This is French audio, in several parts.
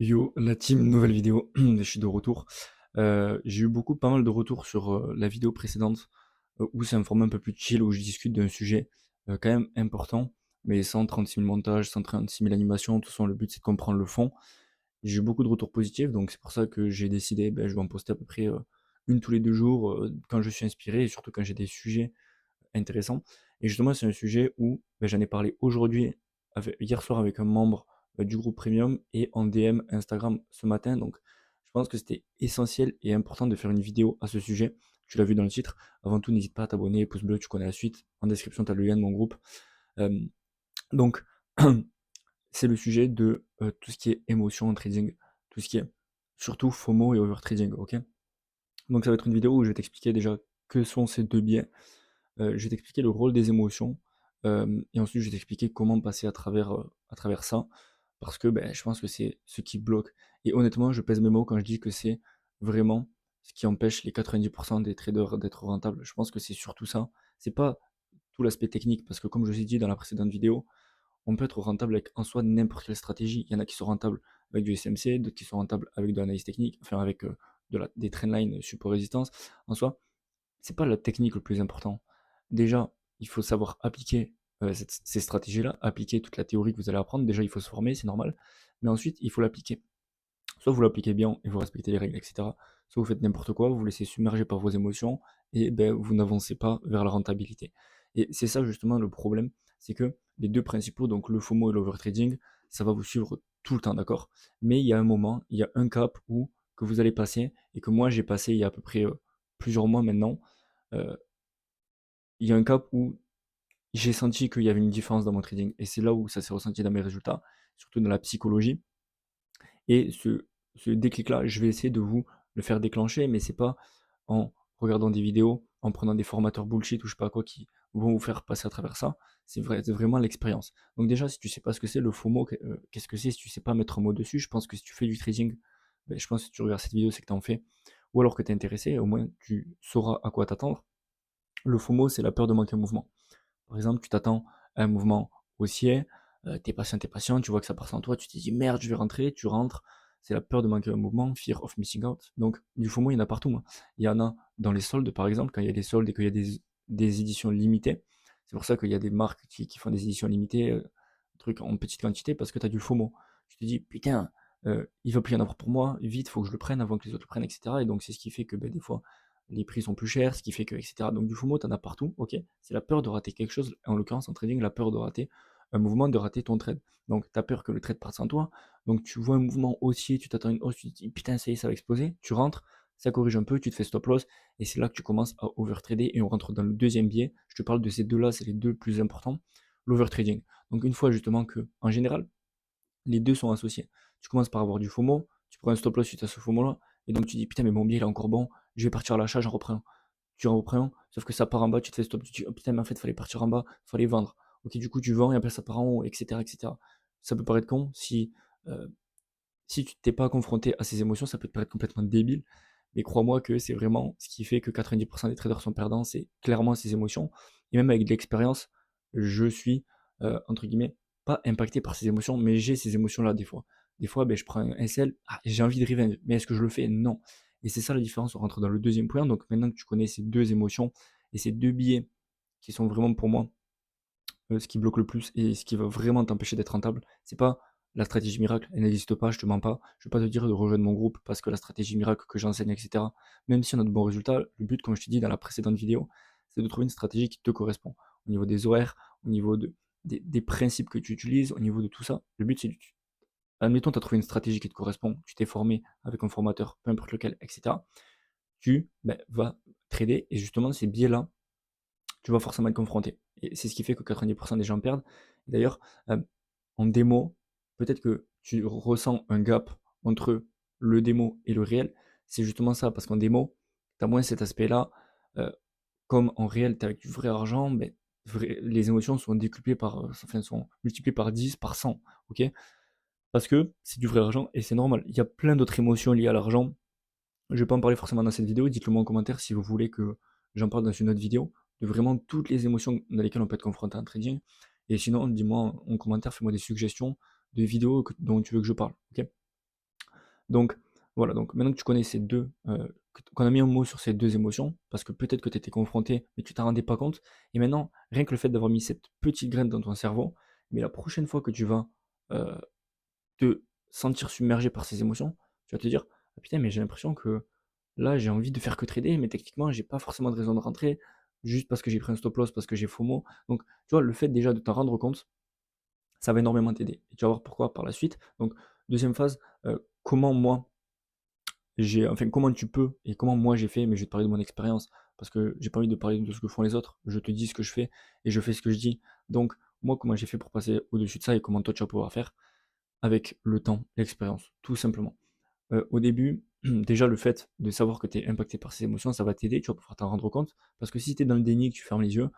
Yo, la team, nouvelle vidéo, je suis de retour. J'ai eu pas mal de retours sur la vidéo précédente, où c'est un format un peu plus chill, où je discute d'un sujet quand même important, mais sans 36 000 montages, sans 36 000 animations. De toute façon, le but c'est de comprendre le fond. J'ai eu beaucoup de retours positifs, donc c'est pour ça que j'ai décidé, je vais en poster à peu près une tous les 2 jours, quand je suis inspiré, et surtout quand j'ai des sujets intéressant. Et justement, c'est un sujet où j'en ai parlé aujourd'hui, hier soir avec un membre du groupe Premium et en DM Instagram ce matin. Donc, je pense que c'était essentiel et important de faire une vidéo à ce sujet. Tu l'as vu dans le titre. Avant tout, n'hésite pas à t'abonner, pouce bleu, tu connais la suite. En description, tu as le lien de mon groupe. Euh, donc, c'est le sujet de tout ce qui est émotion en trading, tout ce qui est surtout FOMO et overtrading, ok? Donc, ça va être une vidéo où je vais t'expliquer déjà que sont ces deux biais. Je vais t'expliquer le rôle des émotions, et ensuite je vais t'expliquer comment passer à travers ça, parce que je pense que c'est ce qui bloque. Et honnêtement, je pèse mes mots quand je dis que c'est vraiment ce qui empêche les 90% des traders d'être rentables. Je pense que c'est surtout ça. C'est pas tout l'aspect technique, parce que comme je vous ai dit dans la précédente vidéo, on peut être rentable avec en soi n'importe quelle stratégie. Il y en a qui sont rentables avec du SMC, d'autres qui sont rentables avec de l'analyse technique, enfin avec des trendlines support résistance. En soi, c'est pas la technique le plus important. Déjà, il faut savoir appliquer ces stratégies-là, appliquer toute la théorie que vous allez apprendre. Déjà, il faut se former, c'est normal. Mais ensuite, il faut l'appliquer. Soit vous l'appliquez bien et vous respectez les règles, etc. Soit vous faites n'importe quoi, vous vous laissez submerger par vos émotions et vous n'avancez pas vers la rentabilité. Et c'est ça justement le problème, c'est que les deux principaux, donc le FOMO et l'overtrading, ça va vous suivre tout le temps, d'accord? Mais il y a un moment, il y a un cap où que vous allez passer et que moi j'ai passé il y a à peu près plusieurs mois maintenant. euh, il y a un cap où j'ai senti qu'il y avait une différence dans mon trading. Et c'est là où ça s'est ressenti dans mes résultats, surtout dans la psychologie. Et ce déclic-là, je vais essayer de vous le faire déclencher, mais c'est pas en regardant des vidéos, en prenant des formateurs bullshit ou je sais pas quoi qui vont vous faire passer à travers ça. C'est vrai, c'est vraiment l'expérience. Donc déjà, si tu sais pas ce que c'est le FOMO, qu'est-ce que c'est, si tu sais pas mettre un mot dessus, je pense que si tu fais du trading, je pense que si tu regardes cette vidéo, c'est que tu en fais, ou alors que tu es intéressé, au moins tu sauras à quoi t'attendre. Le FOMO, c'est la peur de manquer un mouvement. Par exemple, tu t'attends à un mouvement haussier, t'es patient, tu vois que ça part sans toi, tu te dis merde, je vais rentrer, tu rentres. C'est la peur de manquer un mouvement, fear of missing out. Donc, du FOMO, il y en a partout, hein. Il y en a dans les soldes, par exemple, quand il y a des soldes et qu'il y a des éditions limitées. C'est pour ça qu'il y a des marques qui font des éditions limitées, trucs en petite quantité, parce que tu as du FOMO. Tu te dis, putain, il va plus y en avoir pour moi, vite, faut que je le prenne avant que les autres le prennent, etc. Et donc, c'est ce qui fait que des fois, les prix sont plus chers, ce qui fait que, etc. Donc du FOMO, t'en as partout, ok. C'est la peur de rater quelque chose, en l'occurrence en trading, la peur de rater un mouvement, de rater ton trade. Donc t'as peur que le trade parte sans toi, donc tu vois un mouvement haussier, tu t'attends une hausse, tu te dis putain ça y est, ça va exploser, tu rentres, ça corrige un peu, tu te fais stop loss, et c'est là que tu commences à overtrader, et on rentre dans le deuxième biais. Je te parle de ces deux-là, c'est les deux plus importants, l'overtrading. Donc une fois justement que, en général, les deux sont associés. Tu commences par avoir du FOMO, tu prends un stop loss suite à ce FOMO-là, et donc tu dis putain mais mon billet il est encore bon, je vais partir à l'achat, j'en reprends. Tu en reprends un, sauf que ça part en bas, tu te fais stop, tu te dis oh putain mais en fait fallait partir en bas, fallait vendre. Ok du coup tu vends et après ça part en haut, etc. etc. Ça peut paraître con euh, si tu t'es pas confronté à ces émotions, ça peut te paraître complètement débile, mais crois-moi que c'est vraiment ce qui fait que 90% des traders sont perdants, c'est clairement ces émotions. Et même avec de l'expérience, je suis, entre guillemets, pas impacté par ces émotions, mais j'ai ces émotions-là des fois. Des fois, je prends un SL, ah, j'ai envie de revenge, mais est-ce que je le fais? Non. Et c'est ça la différence, on rentre dans le deuxième point. Donc maintenant que tu connais ces deux émotions et ces deux biais qui sont vraiment pour moi ce qui bloque le plus et ce qui va vraiment t'empêcher d'être rentable, c'est pas la stratégie miracle, elle n'existe pas, je te mens pas. Je vais pas te dire de rejoindre mon groupe parce que la stratégie miracle que j'enseigne, etc., même si on a de bons résultats, le but, comme je t'ai dit dans la précédente vidéo, c'est de trouver une stratégie qui te correspond. Au niveau des horaires, au niveau des principes que tu utilises, au niveau de tout ça. Le but, c'est admettons, tu as trouvé une stratégie qui te correspond, tu t'es formé avec un formateur, peu importe lequel, etc. Tu vas trader et justement, ces biais-là, tu vas forcément être confronté. Et c'est ce qui fait que 90% des gens perdent. D'ailleurs, en démo, peut-être que tu ressens un gap entre le démo et le réel. C'est justement ça, parce qu'en démo, tu as moins cet aspect-là. Euh, Comme en réel, tu es avec du vrai argent, les émotions sont décuplées enfin, sont multipliées par 10, par 100. Ok, parce que c'est du vrai argent et c'est normal. Il y a plein d'autres émotions liées à l'argent. Je vais pas en parler forcément dans cette vidéo, dites-le moi en commentaire si vous voulez que j'en parle dans une autre vidéo, de vraiment toutes les émotions dans lesquelles on peut être confronté en trading. Et sinon, dis-moi en commentaire, fais-moi des suggestions de vidéos dont tu veux que je parle. Ok. Donc voilà, donc maintenant que tu connais ces 2, qu'on a mis un mot sur ces 2 émotions, parce que peut-être que tu étais confronté, mais tu t'en rendais pas compte et maintenant, rien que le fait d'avoir mis cette petite graine dans ton cerveau, mais la prochaine fois que tu vas, heu, te sentir submergé par ces émotions, tu vas te dire: «Ah putain, mais j'ai l'impression que là, j'ai envie de faire que trader, mais techniquement, j'ai pas forcément de raison de rentrer, juste parce que j'ai pris un stop loss, parce que j'ai FOMO». Donc tu vois, le fait déjà de t'en rendre compte, ça va énormément t'aider et tu vas voir pourquoi par la suite. Donc deuxième phase, comment moi comment tu peux et comment moi j'ai fait, mais je vais te parler de mon expérience parce que j'ai pas envie de parler de ce que font les autres. Je te dis ce que je fais et je fais ce que je dis. Donc, moi, comment j'ai fait pour passer au-dessus de ça et comment toi tu vas pouvoir faire avec le temps, l'expérience, tout simplement. Au début, déjà le fait de savoir que tu es impacté par ces émotions, ça va t'aider, tu vas pouvoir t'en rendre compte. Parce que si tu es dans le déni, que tu fermes les yeux,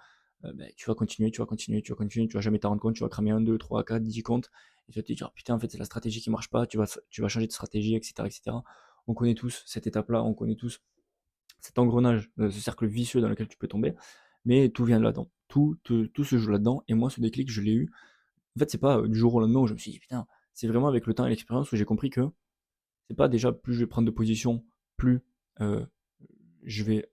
tu vas continuer, tu vas continuer, tu vas continuer, tu vas jamais t'en rendre compte, tu vas cramer un 2 3 4 10 comptes, et tu vas te dire: «Putain, en fait, c'est la stratégie qui marche pas», tu vas changer de stratégie, et cetera, et cetera. On connaît tous cette étape-là, on connaît tous cet engrenage, ce cercle vicieux dans lequel tu peux tomber, mais tout vient là-dedans. Tout se joue là-dedans, et moi, ce déclic, je l'ai eu. En fait, c'est pas du jour au lendemain où je me suis dit: «Putain», c'est vraiment avec le temps et l'expérience où j'ai compris que c'est pas déjà plus je vais prendre de position, plus euh, je vais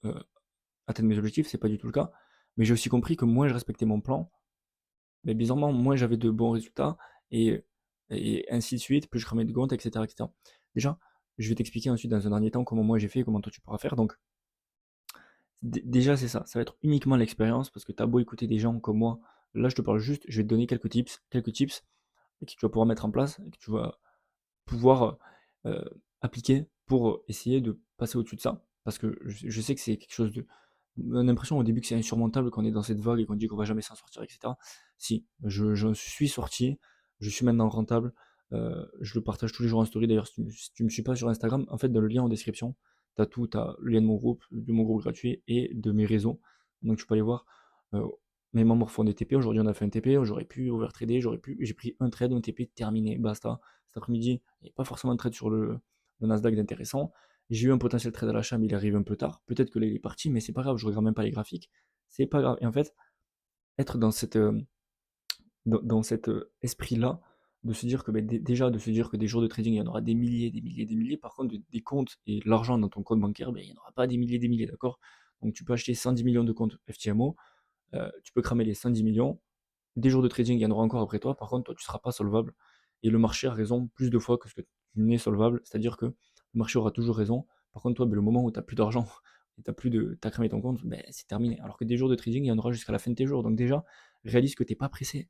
atteindre mes objectifs, c'est pas du tout le cas. Mais j'ai aussi compris que moins je respectais mon plan, mais bizarrement, moins j'avais de bons résultats, et, et ainsi de suite, plus je cramais de comptes, etc., etc. Déjà, je vais t'expliquer ensuite dans un dernier temps comment moi j'ai fait et comment toi tu pourras faire. Donc, déjà, c'est ça. Ça va être uniquement l'expérience parce que tu as beau écouter des gens comme moi. Là, je te parle juste, je vais te donner quelques tips que tu vas pouvoir mettre en place et que tu vas pouvoir appliquer pour essayer de passer au-dessus de ça. Parce que je sais que c'est quelque chose de. On a l'impression au début que c'est insurmontable, qu'on est dans cette vague et qu'on dit qu'on va jamais s'en sortir, etc. Si, je suis sorti, je suis maintenant rentable. Je le partage tous les jours en story. D'ailleurs, si tu me suis pas sur Instagram, en fait, dans le lien en description, tu as tout, tu as le lien de mon groupe gratuit et de mes réseaux. Donc tu peux aller voir. Euh, Mes membres font des TP. Aujourd'hui, on a fait un TP. J'aurais pu overtrader, j'ai pris un trade, un TP terminé, basta. Cet après-midi, il n'y a pas forcément de trade sur le Nasdaq d'intéressant. J'ai eu un potentiel trade à l'achat, mais il arrive un peu tard. Peut-être que là, il est parti, mais c'est pas grave, je regarde même pas les graphiques. C'est pas grave. Et en fait, être dans cet esprit-là, de se dire que déjà, de se dire que des jours de trading, il y en aura des milliers, des milliers, des milliers. Par contre, des comptes et l'argent dans ton compte bancaire, il n'y en aura pas des milliers, d'accord. Donc tu peux acheter 110 millions de comptes FTMO, tu peux cramer les 110 millions, des jours de trading, il y en aura encore après toi. Par contre, toi, tu ne seras pas solvable. Et le marché a raison plus de fois que ce que tu n'es solvable. C'est-à-dire que le marché aura toujours raison. Par contre, toi, le moment où tu n'as plus d'argent et t'as cramé ton compte, c'est terminé. Alors que des jours de trading, il y en aura jusqu'à la fin de tes jours. Donc déjà, réalise que tu n'es pas pressé.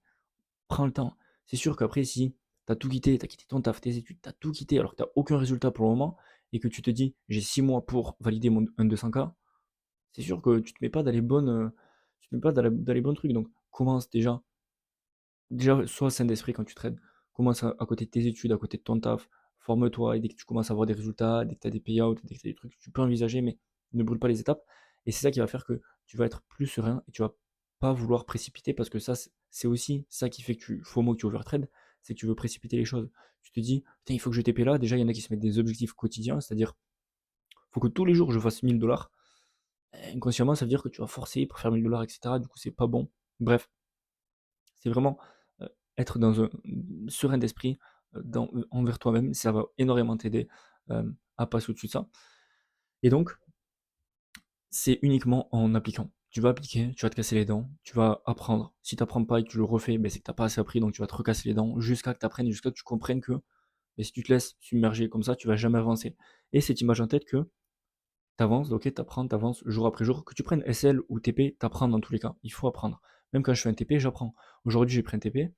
Prends le temps. C'est sûr qu'après, si tu as tout quitté, tu as quitté ton taf, tes études, tu as tout quitté alors que tu n'as aucun résultat pour le moment et que tu te dis j'ai 6 mois pour valider mon 1 200K, c'est sûr que tu te mets pas dans les bonnes, tu te mets pas dans les bons trucs. Donc commence déjà, sois sain d'esprit quand tu trades. Commence à côté de tes études, à côté de ton taf, forme-toi, et dès que tu commences à avoir des résultats, dès que tu as des payouts, dès que tu as des trucs, tu peux envisager, mais ne brûle pas les étapes. Et c'est ça qui va faire que tu vas être plus serein et tu vas pas vouloir précipiter parce que ça, c'est aussi ça qui fait que FOMO, que tu overtrade, c'est que tu veux précipiter les choses. Tu te dis, putain, il faut que je TP là. Déjà, il y en a qui se mettent des objectifs quotidiens, c'est-à-dire, il faut que tous les jours je fasse 1000 $. Inconsciemment, ça veut dire que tu vas forcer pour faire 1000 $, etc. Du coup, c'est pas bon. Bref, c'est vraiment être dans un serein d'esprit envers toi-même, ça va énormément t'aider à passer au-dessus de ça. Et donc, c'est uniquement en appliquant. Tu vas appliquer, tu vas te casser les dents, tu vas apprendre. Si tu n'apprends pas et que tu le refais, c'est que tu n'as pas assez appris, donc tu vas te recasser les dents jusqu'à que tu apprennes, jusqu'à que tu comprennes que si tu te laisses submerger comme ça, tu vas jamais avancer. Et cette image en tête que tu avances, ok, tu apprends, tu avances jour après jour, que tu prennes SL ou TP, tu apprends dans tous les cas. Il faut apprendre. Même quand je fais un TP, j'apprends. Aujourd'hui, j'ai pris un TP,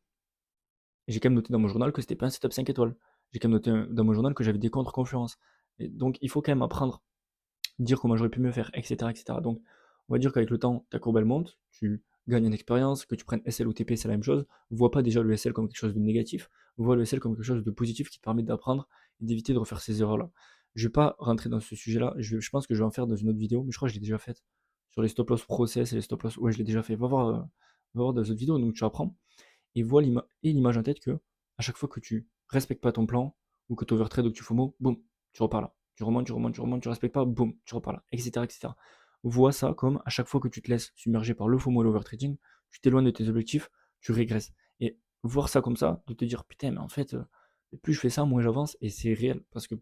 j'ai quand même noté dans mon journal que c'était pas un setup 5 étoiles. J'ai quand même noté dans mon journal que j'avais des contre-confluences. Et donc il faut quand même apprendre, dire comment j'aurais pu mieux faire, etc., etc. Donc on va dire qu'avec le temps, ta courbe elle monte, tu gagnes en expérience, que tu prennes SL ou TP, c'est la même chose. Vois pas déjà le SL comme quelque chose de négatif, vois le SL comme quelque chose de positif qui te permet d'apprendre et d'éviter de refaire ces erreurs-là. Je vais pas rentrer dans ce sujet-là, je pense que je vais en faire dans une autre vidéo, mais je crois que je l'ai déjà faite. Sur les stop loss process et les stop loss, ouais, je l'ai déjà fait. Va voir dans cette vidéo, donc tu apprends et vois l'image en tête que à chaque fois que tu respectes pas ton plan ou que tu overtrades ou que tu FOMO, boum, tu repars là. Tu remontes, tu remontes, tu remontes, tu respectes pas, boum, tu repars là, etc., etc. Vois ça comme à chaque fois que tu te laisses submerger par le FOMO et l'overtrading, tu t'éloignes de tes objectifs, tu régresses. Et voir ça comme ça, de te dire putain, mais en fait, plus je fais ça, moins j'avance, et c'est réel parce que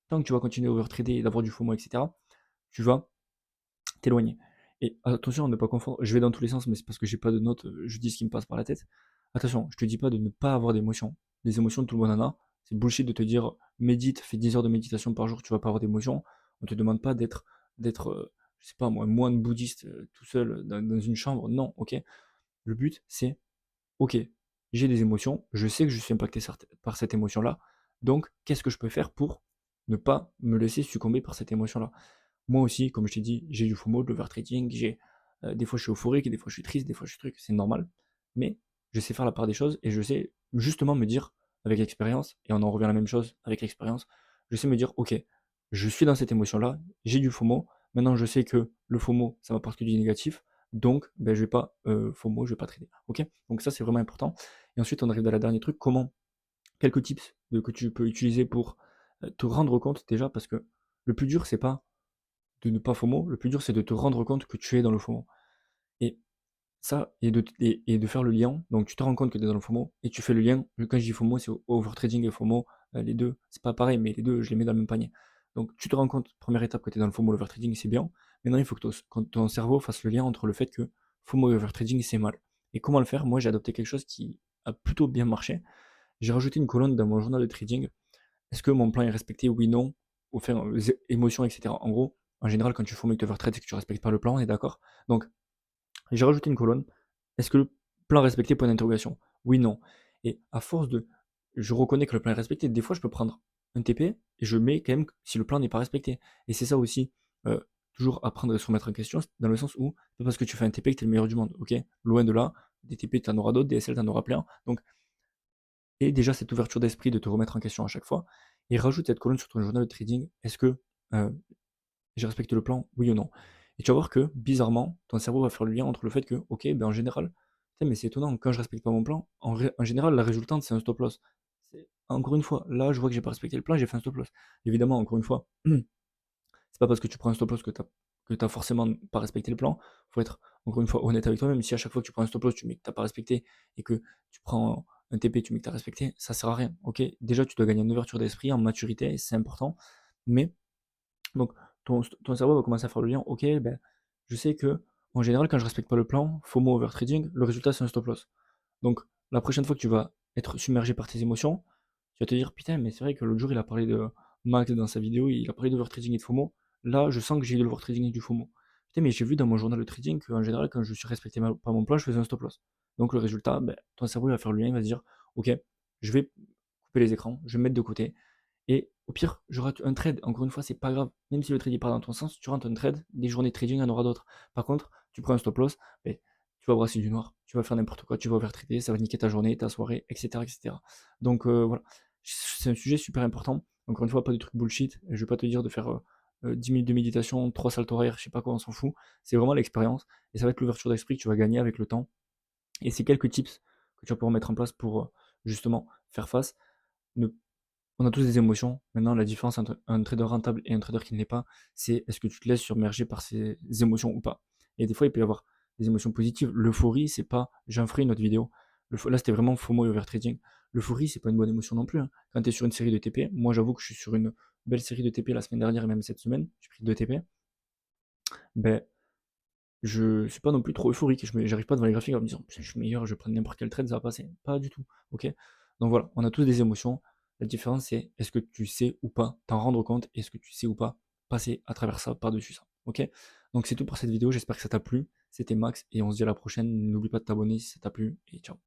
tant que tu vas continuer à overtrader et d'avoir du FOMO, etc., tu vas t'éloigner. Et attention à ne pas confondre, je vais dans tous les sens, mais c'est parce que j'ai pas de notes, je dis ce qui me passe par la tête. Attention, je te dis pas de ne pas avoir d'émotions. Les émotions, tout le monde en a. C'est bullshit de te dire médite, fais 10 heures de méditation par jour, tu vas pas avoir d'émotions. On te demande pas d'être, je sais pas moi, moine bouddhiste tout seul dans une chambre. Non, ok. Le but, c'est ok, j'ai des émotions, je sais que je suis impacté par cette émotion-là, donc qu'est-ce que je peux faire pour ne pas me laisser succomber par cette émotion-là. Moi aussi, comme je t'ai dit, j'ai du FOMO, de l'overtrading, des fois je suis euphorique, des fois je suis triste, des fois je suis truc, c'est normal, mais je sais faire la part des choses et je sais justement me dire avec l'expérience, et on en revient à la même chose avec l'expérience, je sais me dire ok, je suis dans cette émotion-là, j'ai du FOMO, maintenant je sais que le FOMO ça m'apporte que du négatif, donc ben, je vais pas FOMO, je vais pas trader. Ok, donc ça c'est vraiment important. Et ensuite on arrive à la dernière truc, comment quelques tips que tu peux utiliser pour te rendre compte déjà, parce que le plus dur c'est pas de ne pas FOMO, le plus dur c'est de te rendre compte que tu es dans le FOMO. Et ça, et de faire le lien, donc tu te rends compte que tu es dans le FOMO, et tu fais le lien, quand je dis FOMO, c'est overtrading et FOMO, les deux, c'est pas pareil, mais les deux, je les mets dans le même panier. Donc tu te rends compte, première étape, que tu es dans le FOMO, l'overtrading, c'est bien. Maintenant, il faut que ton cerveau fasse le lien entre le fait que FOMO et overtrading, c'est mal. Et comment le faire? Moi, j'ai adopté quelque chose qui a plutôt bien marché. J'ai rajouté une colonne dans mon journal de trading. Est-ce que mon plan est respecté? Oui, non. Ou faire émotions, etc. En gros, en général, quand tu FOMO et que tu overtrades, c'est que tu respectes pas le plan, on est d'accord? Donc, j'ai rajouté une colonne. Est-ce que le plan est respecté? Point d'interrogation. Oui, non. Et à force de. Je reconnais que le plan est respecté. Des fois, je peux prendre un TP et je mets quand même si le plan n'est pas respecté. Et c'est ça aussi, euh, toujours apprendre à se remettre en question, dans le sens où c'est pas parce que tu fais un TP que tu es le meilleur du monde. Ok, loin de là, des TP, tu en auras d'autres, des SL, tu en auras plein. Donc, et déjà cette ouverture d'esprit de te remettre en question à chaque fois. Et rajoute cette colonne sur ton journal de trading. Est-ce que euh, j'ai respecté le plan, oui ou non? Et tu vas voir que, bizarrement, ton cerveau va faire le lien entre le fait que, ok, ben en général, mais c'est étonnant, quand je respecte pas mon plan, en général, la résultante, c'est un stop loss. Encore une fois, là, je vois que j'ai pas respecté le plan, j'ai fait un stop loss. Évidemment, encore une fois, c'est pas parce que tu prends un stop loss que t'as forcément pas respecté le plan. Faut être, encore une fois, honnête avec toi-même. Si à chaque fois que tu prends un stop loss, tu mets que t'as pas respecté, et que tu prends un TP, tu mets que t'as respecté, ça sert à rien, ok? Déjà, tu dois gagner en ouverture d'esprit, en maturité, c'est important, mais donc, ton cerveau va commencer à faire le lien. Ok, ben, je sais que, en général, quand je respecte pas le plan, FOMO overtrading, le résultat c'est un stop loss. Donc, la prochaine fois que tu vas être submergé par tes émotions, tu vas te dire putain, mais c'est vrai que l'autre jour il a parlé de Max dans sa vidéo, il a parlé d'overtrading et de FOMO. Là, je sens que j'ai de l'overtrading et du FOMO. Putain, mais j'ai vu dans mon journal de trading qu'en général, quand je suis respecté pas mon plan, je faisais un stop loss. Donc, le résultat, ben, ton cerveau va faire le lien, il va se dire ok, je vais couper les écrans, je vais me mettre de côté, et au pire, je rate un trade. Encore une fois, c'est pas grave. Même si le trade part dans ton sens, tu rates un trade, des journées de trading, il y en aura d'autres. Par contre, tu prends un stop loss, mais tu vas brasser du noir, tu vas faire n'importe quoi, tu vas overtrader, ça va niquer ta journée, ta soirée, etc. etc. Donc voilà, c'est un sujet super important. Encore une fois, pas de truc bullshit. Je vais pas te dire de faire 10 minutes de méditation, 3 saltos arrière, je sais pas quoi, on s'en fout. C'est vraiment l'expérience. Et ça va être l'ouverture d'esprit que tu vas gagner avec le temps. Et c'est quelques tips que tu vas pouvoir mettre en place pour justement faire face. Ne On a tous des émotions. Maintenant, la différence entre un trader rentable et un trader qui ne l'est pas, c'est est-ce que tu te laisses submerger par ces émotions ou pas. Et des fois, il peut y avoir des émotions positives. L'euphorie, c'est pas. J'en ferai une autre vidéo. Là, c'était vraiment FOMO et overtrading. L'euphorie, c'est pas une bonne émotion non plus, hein. Quand tu es sur une série de TP, moi j'avoue que je suis sur une belle série de TP la semaine dernière et même cette semaine, j'ai pris 2 TP, ben je suis pas non plus trop euphorique. J'arrive pas devant les graphiques en me disant je suis meilleur, je vais prendre n'importe quel trade, ça va passer. Pas du tout. Ok. Donc voilà, on a tous des émotions. La différence c'est est-ce que tu sais ou pas t'en rendre compte, est-ce que tu sais ou pas passer à travers ça, par-dessus ça. Ok. Donc c'est tout pour cette vidéo, j'espère que ça t'a plu. C'était Max et on se dit à la prochaine. N'oublie pas de t'abonner si ça t'a plu et ciao.